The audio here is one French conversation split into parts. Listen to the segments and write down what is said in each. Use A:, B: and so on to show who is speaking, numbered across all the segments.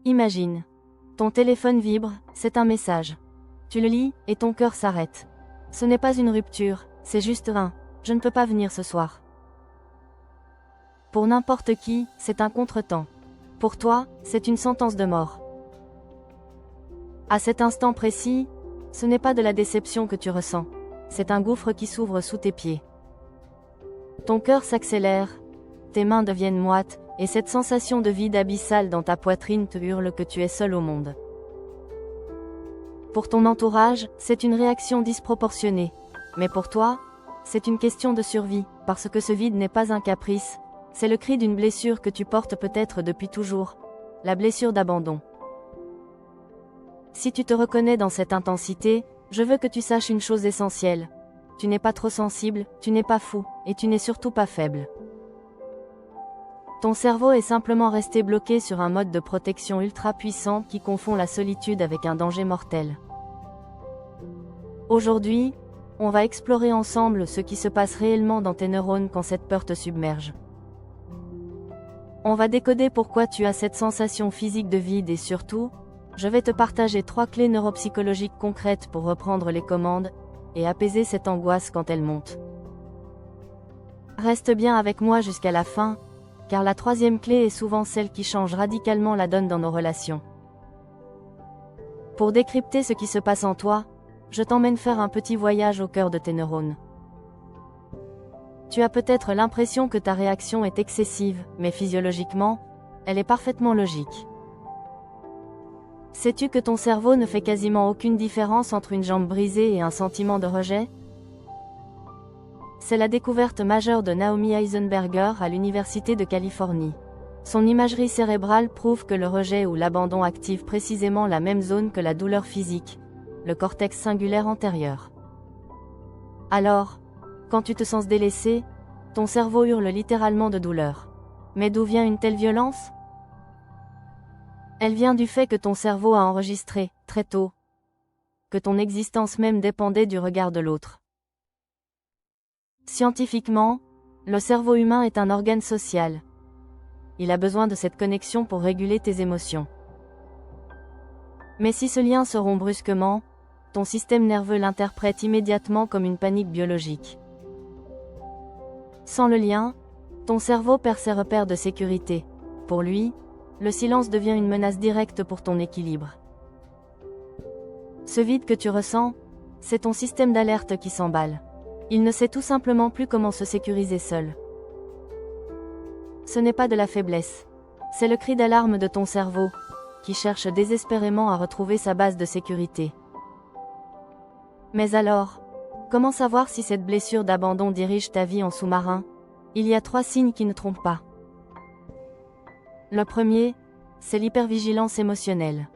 A: Imagine. Ton téléphone vibre, c'est un message. Tu le lis, et ton cœur s'arrête. Ce n'est pas une rupture, c'est juste un « je ne peux pas venir ce soir ». Pour n'importe qui, c'est un contretemps. Pour toi, c'est une sentence de mort. À cet instant précis, ce n'est pas de la déception que tu ressens. C'est un gouffre qui s'ouvre sous tes pieds. Ton cœur s'accélère, tes mains deviennent moites, et cette sensation de vide abyssal dans ta poitrine te hurle que tu es seul au monde. Pour ton entourage, c'est une réaction disproportionnée. Mais pour toi, c'est une question de survie, parce que ce vide n'est pas un caprice, c'est le cri d'une blessure que tu portes peut-être depuis toujours, la blessure d'abandon. Si tu te reconnais dans cette intensité, je veux que tu saches une chose essentielle. Tu n'es pas trop sensible, tu n'es pas fou, et tu n'es surtout pas faible. Ton cerveau est simplement resté bloqué sur un mode de protection ultra puissant qui confond la solitude avec un danger mortel. Aujourd'hui, on va explorer ensemble ce qui se passe réellement dans tes neurones quand cette peur te submerge. On va décoder pourquoi tu as cette sensation physique de vide et surtout, je vais te partager 3 clés neuropsychologiques concrètes pour reprendre les commandes et apaiser cette angoisse quand elle monte. Reste bien avec moi jusqu'à la fin, car la 3e clé est souvent celle qui change radicalement la donne dans nos relations. Pour décrypter ce qui se passe en toi, je t'emmène faire un petit voyage au cœur de tes neurones. Tu as peut-être l'impression que ta réaction est excessive, mais physiologiquement, elle est parfaitement logique. Sais-tu que ton cerveau ne fait quasiment aucune différence entre une jambe brisée et un sentiment de rejet? C'est la découverte majeure de Naomi Eisenberger à l'Université de Californie. Son imagerie cérébrale prouve que le rejet ou l'abandon active précisément la même zone que la douleur physique, le cortex cingulaire antérieur. Alors, quand tu te sens délaissé, ton cerveau hurle littéralement de douleur. Mais d'où vient une telle violence? Elle vient du fait que ton cerveau a enregistré, très tôt, que ton existence même dépendait du regard de l'autre. Scientifiquement, le cerveau humain est un organe social. Il a besoin de cette connexion pour réguler tes émotions. Mais si ce lien se rompt brusquement, ton système nerveux l'interprète immédiatement comme une panique biologique. Sans le lien, ton cerveau perd ses repères de sécurité. Pour lui, le silence devient une menace directe pour ton équilibre. Ce vide que tu ressens, c'est ton système d'alerte qui s'emballe. Il ne sait tout simplement plus comment se sécuriser seul. Ce n'est pas de la faiblesse. C'est le cri d'alarme de ton cerveau, qui cherche désespérément à retrouver sa base de sécurité. Mais alors, comment savoir si cette blessure d'abandon dirige ta vie en sous-marin? Il y a 3 signes qui ne trompent pas. Le premier, c'est l'hypervigilance émotionnelle.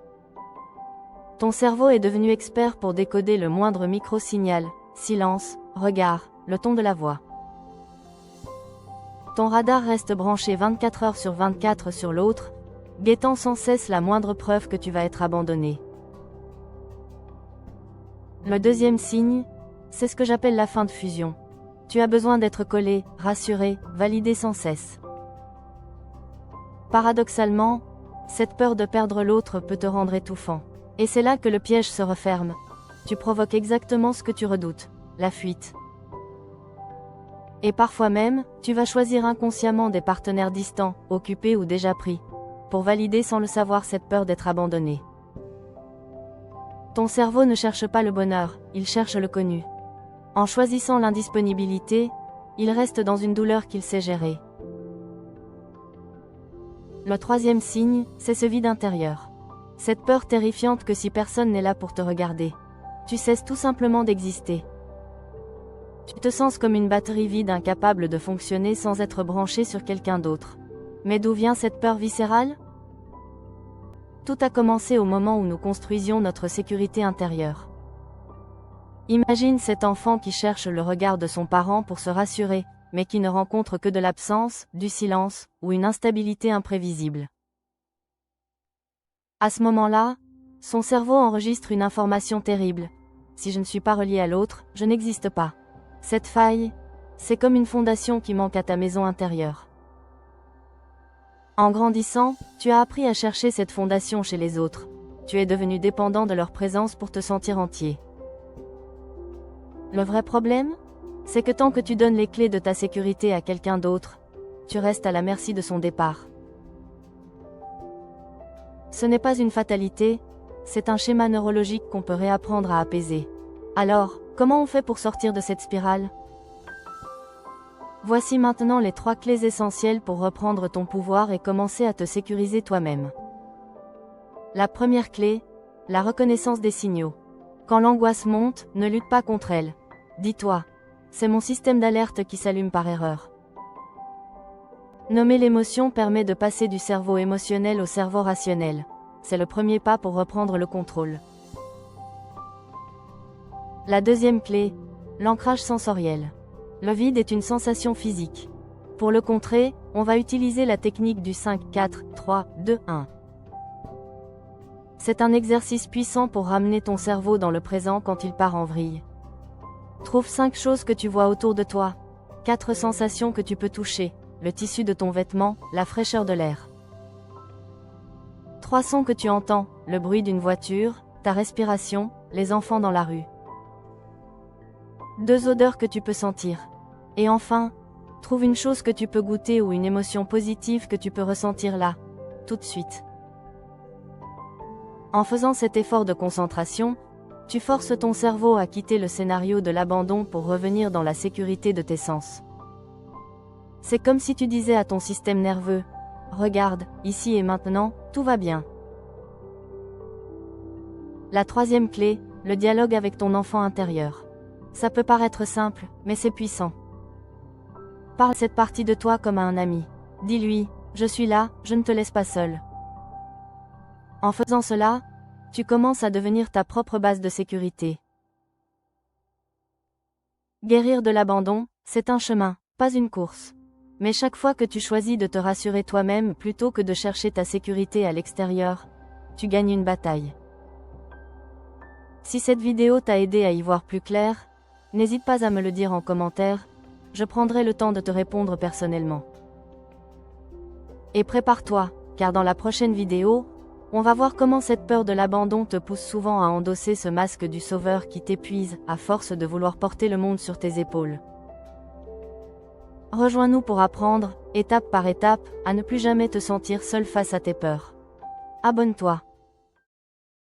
A: Ton cerveau est devenu expert pour décoder le moindre micro-signal, silence, regard, le ton de la voix. Ton radar reste branché 24 heures sur 24 sur l'autre, guettant sans cesse la moindre preuve que tu vas être abandonné. Le deuxième signe, c'est ce que j'appelle la fin de fusion. Tu as besoin d'être collé, rassuré, validé sans cesse. Paradoxalement, cette peur de perdre l'autre peut te rendre étouffant. Et c'est là que le piège se referme. Tu provoques exactement ce que tu redoutes, la fuite. Et parfois même, tu vas choisir inconsciemment des partenaires distants, occupés ou déjà pris, pour valider sans le savoir cette peur d'être abandonné. Ton cerveau ne cherche pas le bonheur, il cherche le connu. En choisissant l'indisponibilité, il reste dans une douleur qu'il sait gérer. Le troisième signe, c'est ce vide intérieur. Cette peur terrifiante que si personne n'est là pour te regarder, tu cesses tout simplement d'exister. Tu te sens comme une batterie vide incapable de fonctionner sans être branché sur quelqu'un d'autre. Mais d'où vient cette peur viscérale? Tout a commencé au moment où nous construisions notre sécurité intérieure. Imagine cet enfant qui cherche le regard de son parent pour se rassurer, mais qui ne rencontre que de l'absence, du silence, ou une instabilité imprévisible. À ce moment-là, son cerveau enregistre une information terrible. Si je ne suis pas relié à l'autre, je n'existe pas. Cette faille, c'est comme une fondation qui manque à ta maison intérieure. En grandissant, tu as appris à chercher cette fondation chez les autres. Tu es devenu dépendant de leur présence pour te sentir entier. Le vrai problème, c'est que tant que tu donnes les clés de ta sécurité à quelqu'un d'autre, tu restes à la merci de son départ. Ce n'est pas une fatalité, c'est un schéma neurologique qu'on peut réapprendre à apaiser. Alors, comment on fait pour sortir de cette spirale? Voici maintenant les 3 clés essentielles pour reprendre ton pouvoir et commencer à te sécuriser toi-même. La première clé, la reconnaissance des signaux. Quand l'angoisse monte, ne lutte pas contre elle. Dis-toi, c'est mon système d'alerte qui s'allume par erreur. Nommer l'émotion permet de passer du cerveau émotionnel au cerveau rationnel. C'est le premier pas pour reprendre le contrôle. La deuxième clé, l'ancrage sensoriel. Le vide est une sensation physique. Pour le contrer, on va utiliser la technique du 5, 4, 3, 2, 1. C'est un exercice puissant pour ramener ton cerveau dans le présent quand il part en vrille. Trouve 5 choses que tu vois autour de toi. 4 sensations que tu peux toucher. Le tissu de ton vêtement, la fraîcheur de l'air. 3 sons que tu entends, le bruit d'une voiture, ta respiration, les enfants dans la rue. 2 odeurs que tu peux sentir. Et enfin, trouve une chose que tu peux goûter ou une émotion positive que tu peux ressentir là, tout de suite. En faisant cet effort de concentration, tu forces ton cerveau à quitter le scénario de l'abandon pour revenir dans la sécurité de tes sens. C'est comme si tu disais à ton système nerveux, « Regarde, ici et maintenant, tout va bien. » La troisième clé, le dialogue avec ton enfant intérieur. Ça peut paraître simple, mais c'est puissant. Parle cette partie de toi comme à un ami. Dis-lui, « Je suis là, je ne te laisse pas seul. » En faisant cela, tu commences à devenir ta propre base de sécurité. Guérir de l'abandon, c'est un chemin, pas une course. Mais chaque fois que tu choisis de te rassurer toi-même plutôt que de chercher ta sécurité à l'extérieur, tu gagnes une bataille. Si cette vidéo t'a aidé à y voir plus clair, n'hésite pas à me le dire en commentaire, je prendrai le temps de te répondre personnellement. Et prépare-toi, car dans la prochaine vidéo, on va voir comment cette peur de l'abandon te pousse souvent à endosser ce masque du sauveur qui t'épuise, à force de vouloir porter le monde sur tes épaules. Rejoins-nous pour apprendre, étape par étape, à ne plus jamais te sentir seul face à tes peurs. Abonne-toi.